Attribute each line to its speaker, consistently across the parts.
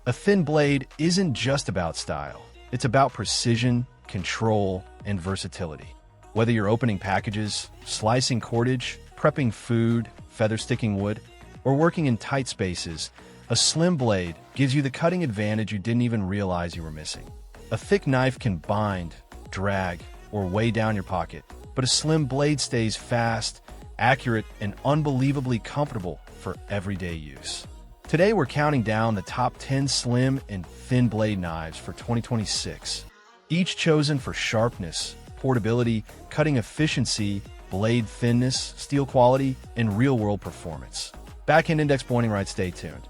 Speaker 1: A thin blade isn't just about style. It's about precision, control, and versatility. Whether you're opening packages, slicing cordage, prepping food, feather sticking wood, or working in tight spaces, a slim blade gives you the cutting advantage you didn't even realize you were missing. A thick knife can bind, drag, or weigh down your pocket, but a slim blade stays fast, accurate, and unbelievably comfortable for everyday use. Today we're counting down the top 10 slim and thin blade knives for 2026, each chosen for sharpness, portability, cutting efficiency, blade thinness, steel quality, and real-world performance. Back-end index pointing right, stay tuned.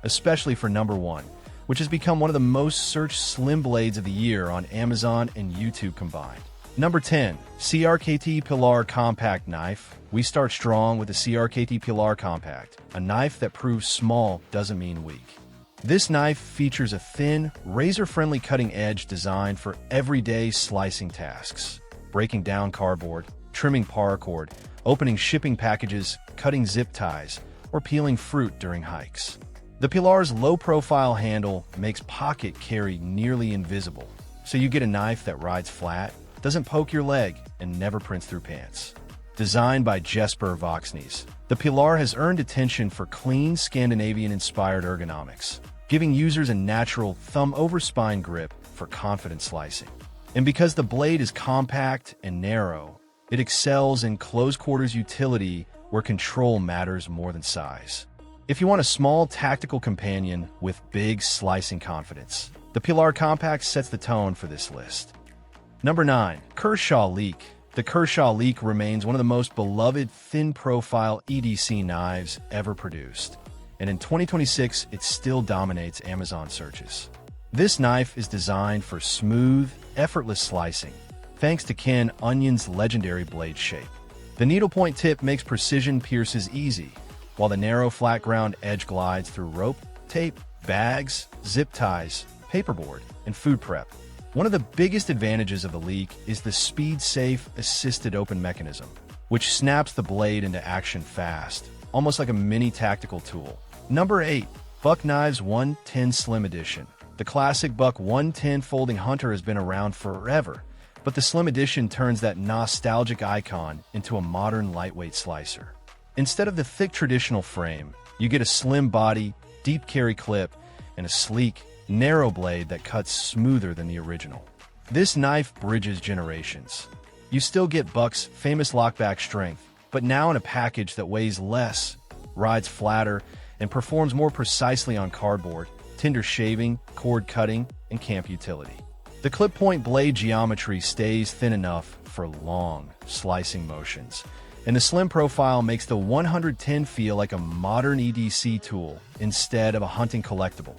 Speaker 1: Especially for number 1, which has become one of the most searched slim blades of the year on Amazon and YouTube combined. Number 10, CRKT Pilar Compact Knife. We start strong with the CRKT Pilar Compact, a knife that proves small doesn't mean weak. This knife features a thin, razor-friendly cutting edge designed for everyday slicing tasks, breaking down cardboard, trimming paracord, opening shipping packages, cutting zip ties, or peeling fruit during hikes. The Pilar's low-profile handle makes pocket carry nearly invisible, so you get a knife that rides flat, doesn't poke your leg, and never prints through pants. Designed by Jesper Voxnes, the Pilar has earned attention for clean, Scandinavian-inspired ergonomics, giving users a natural thumb-over-spine grip for confident slicing. And because the blade is compact and narrow, it excels in close-quarters utility where control matters more than size. If you want a small, tactical companion with big slicing confidence, the Pilar Compact sets the tone for this list. Number 9. Kershaw Leek. The Kershaw Leek remains one of the most beloved thin-profile EDC knives ever produced, and in 2026, it still dominates Amazon searches. This knife is designed for smooth, effortless slicing, thanks to Ken Onion's legendary blade shape. The needlepoint tip makes precision pierces easy, while the narrow, flat-ground edge glides through rope, tape, bags, zip ties, paperboard, and food prep. One of the biggest advantages of the Leek is the speed-safe assisted open mechanism, which snaps the blade into action fast, almost like a mini tactical tool. Number 8. Buck Knives 110 Slim Edition. The classic Buck 110 folding hunter has been around forever, but the Slim Edition turns that nostalgic icon into a modern lightweight slicer. Instead of the thick traditional frame, you get a slim body, deep carry clip, and a sleek, narrow blade that cuts smoother than the original. This knife bridges generations. You still get Buck's famous lockback strength, but now in a package that weighs less, rides flatter, and performs more precisely on cardboard, tinder shaving, cord cutting, and camp utility. The clip point blade geometry stays thin enough for long, slicing motions, and the slim profile makes the 110 feel like a modern EDC tool instead of a hunting collectible.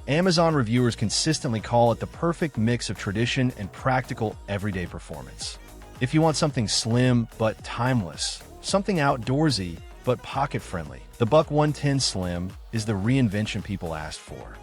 Speaker 1: Amazon reviewers consistently call it the perfect mix of tradition and practical everyday performance. If you want something slim but timeless, something outdoorsy but pocket-friendly, the Buck 110 Slim is the reinvention people asked for.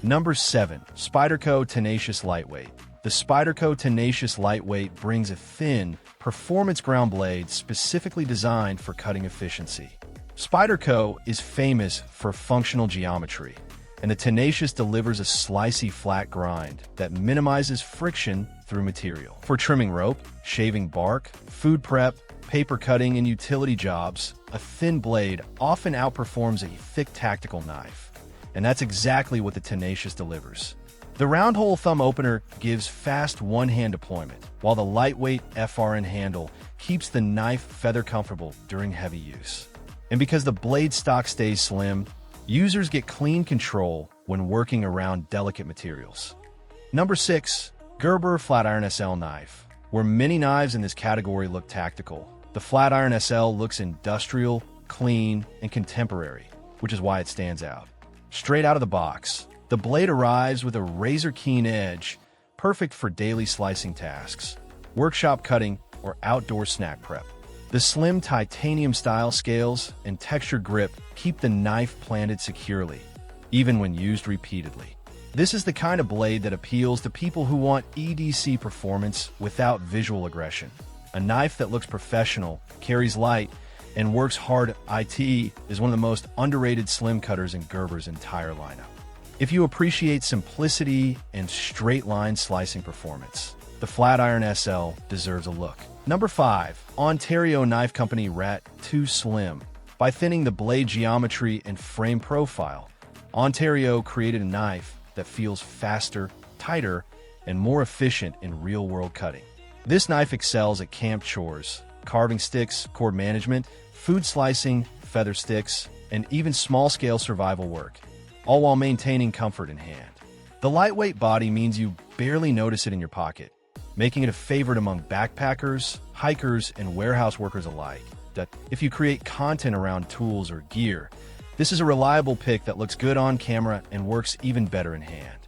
Speaker 1: Number 7. Spyderco Tenacious Lightweight. The Spyderco Tenacious Lightweight brings a thin, performance ground blade specifically designed for cutting efficiency. Spyderco is famous for functional geometry, and the Tenacious delivers a slicey flat grind that minimizes friction through material. For trimming rope, shaving bark, food prep, paper cutting, and utility jobs, a thin blade often outperforms a thick tactical knife. And that's exactly what the Tenacious delivers. The round-hole thumb opener gives fast one-hand deployment, while the lightweight FRN handle keeps the knife feather comfortable during heavy use. And because the blade stock stays slim, users get clean control when working around delicate materials. Number 6. Gerber Flatiron SL Knife. Where many knives in this category look tactical, the Flatiron SL looks industrial, clean, and contemporary, which is why it stands out. Straight out of the box, the blade arrives with a razor-keen edge, perfect for daily slicing tasks, workshop cutting, or outdoor snack prep. The slim titanium-style scales and textured grip keep the knife planted securely, even when used repeatedly. This is the kind of blade that appeals to people who want EDC performance without visual aggression. A knife that looks professional, carries light, and works hard. IT is one of the most underrated slim cutters in Gerber's entire lineup. If you appreciate simplicity and straight-line slicing performance, the Flatiron SL deserves a look. Number 5. Ontario Knife Company Rat 2 Slim. By thinning the blade geometry and frame profile, Ontario created a knife that feels faster, tighter, and more efficient in real-world cutting. This knife excels at camp chores, carving sticks, cord management, food slicing, feather sticks, and even small-scale survival work, all while maintaining comfort in hand. The lightweight body means you barely notice it in your pocket, making it a favorite among backpackers, hikers, and warehouse workers alike. If you create content around tools or gear, this is a reliable pick that looks good on camera and works even better in hand.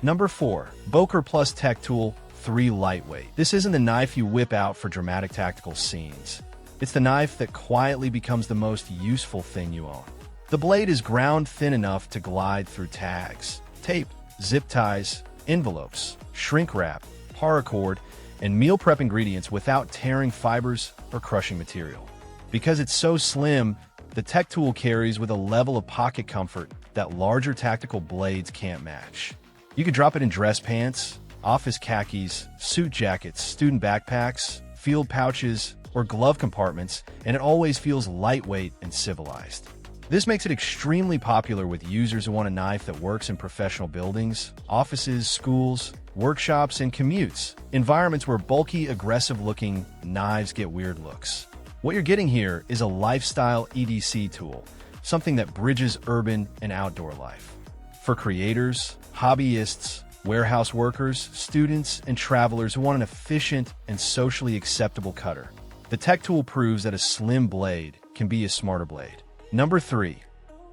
Speaker 1: Number 4. Boker Plus Tech Tool 3 Lightweight. This isn't the knife you whip out for dramatic tactical scenes. It's the knife that quietly becomes the most useful thing you own. The blade is ground thin enough to glide through tags, tape, zip ties, envelopes, shrink wrap, paracord, and meal prep ingredients without tearing fibers or crushing material. Because it's so slim, the tech tool carries with a level of pocket comfort that larger tactical blades can't match. You can drop it in dress pants, office khakis, suit jackets, student backpacks, field pouches, or glove compartments, and it always feels lightweight and civilized. This makes it extremely popular with users who want a knife that works in professional buildings, offices, schools, workshops, and commutes, environments where bulky, aggressive-looking knives get weird looks. What you're getting here is a lifestyle EDC tool, something that bridges urban and outdoor life. For creators, hobbyists, warehouse workers, students, and travelers who want an efficient and socially acceptable cutter, the tech tool proves that a slim blade can be a smarter blade. Number 3.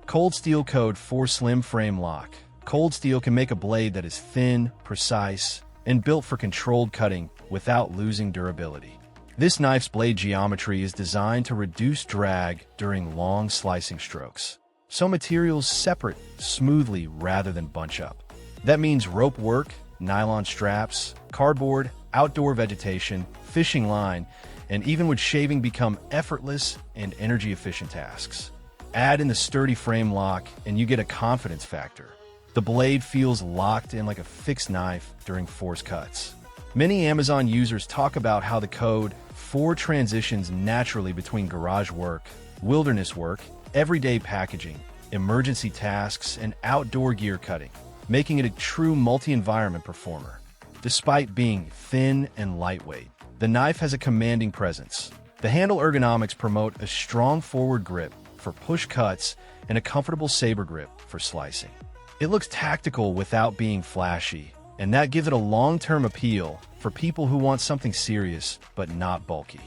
Speaker 1: Cold Steel Code 4 Slim Frame Lock. Cold steel can make a blade that is thin, precise, and built for controlled cutting without losing durability. This knife's blade geometry is designed to reduce drag during long slicing strokes, so materials separate smoothly rather than bunch up. That means rope work, nylon straps, cardboard, outdoor vegetation, fishing line, and even wood shaving become effortless and energy-efficient tasks. Add in the sturdy frame lock, and you get a confidence factor. The blade feels locked in like a fixed knife during forced cuts. Many Amazon users talk about how the Code 4 transitions naturally between garage work, wilderness work, everyday packaging, emergency tasks, and outdoor gear cutting, making it a true multi-environment performer. Despite being thin and lightweight, the knife has a commanding presence. The handle ergonomics promote a strong forward grip for push cuts and a comfortable saber grip for slicing. It looks tactical without being flashy, and that gives it a long-term appeal for people who want something serious but not bulky.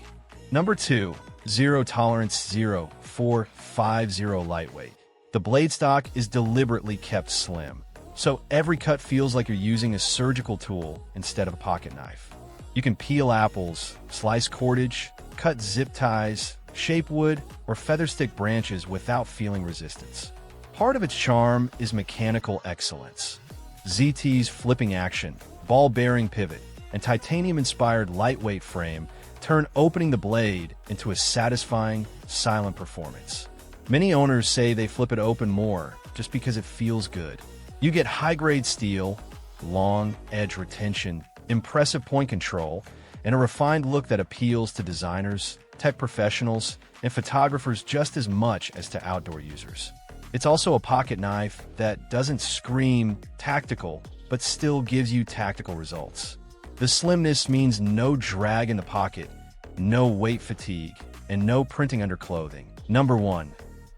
Speaker 1: Number 2. Zero Tolerance 0450 Lightweight. The blade stock is deliberately kept slim, so every cut feels like you're using a surgical tool instead of a pocket knife. You can peel apples, slice cordage, cut zip ties, shape wood, or feather stick branches without feeling resistance. Part of its charm is mechanical excellence. ZT's flipping action, ball-bearing pivot, and titanium-inspired lightweight frame turn opening the blade into a satisfying, silent performance. Many owners say they flip it open more just because it feels good. You get high-grade steel, long edge retention, impressive point control, and a refined look that appeals to designers, tech professionals, and photographers just as much as to outdoor users. It's also a pocket knife that doesn't scream tactical, but still gives you tactical results. The slimness means no drag in the pocket, no weight fatigue, and no printing under clothing. Number 1.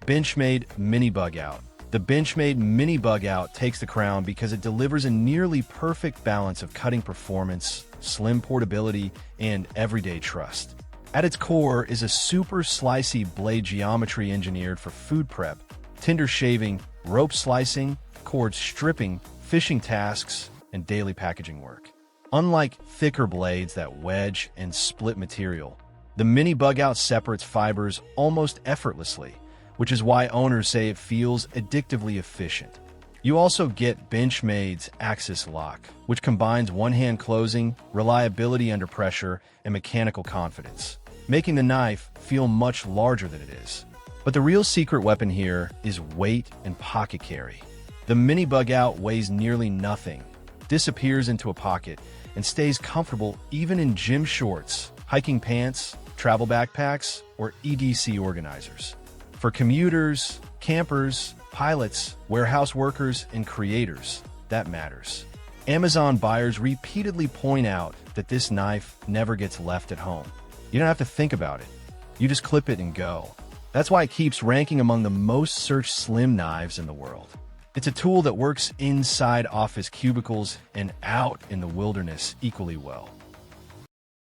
Speaker 1: Benchmade Mini-Bugout. The Benchmade Mini-Bugout takes the crown because it delivers a nearly perfect balance of cutting performance, slim portability, and everyday trust. At its core is a super slicey blade geometry engineered for food prep, tinder shaving, rope slicing, cord stripping, fishing tasks, and daily packaging work. Unlike thicker blades that wedge and split material, the Mini-Bugout separates fibers almost effortlessly, which is why owners say it feels addictively efficient. You also get Benchmade's Axis Lock, which combines one-hand closing, reliability under pressure, and mechanical confidence, making the knife feel much larger than it is. But the real secret weapon here is weight and pocket carry. The Mini-Bugout weighs nearly nothing, disappears into a pocket, and stays comfortable even in gym shorts, hiking pants, travel backpacks, or EDC organizers. For commuters, campers, pilots, warehouse workers, and creators, that matters. Amazon buyers repeatedly point out that this knife never gets left at home. You don't have to think about it. You just clip it and go. That's why it keeps ranking among the most searched slim knives in the world. It's a tool that works inside office cubicles and out in the wilderness equally well.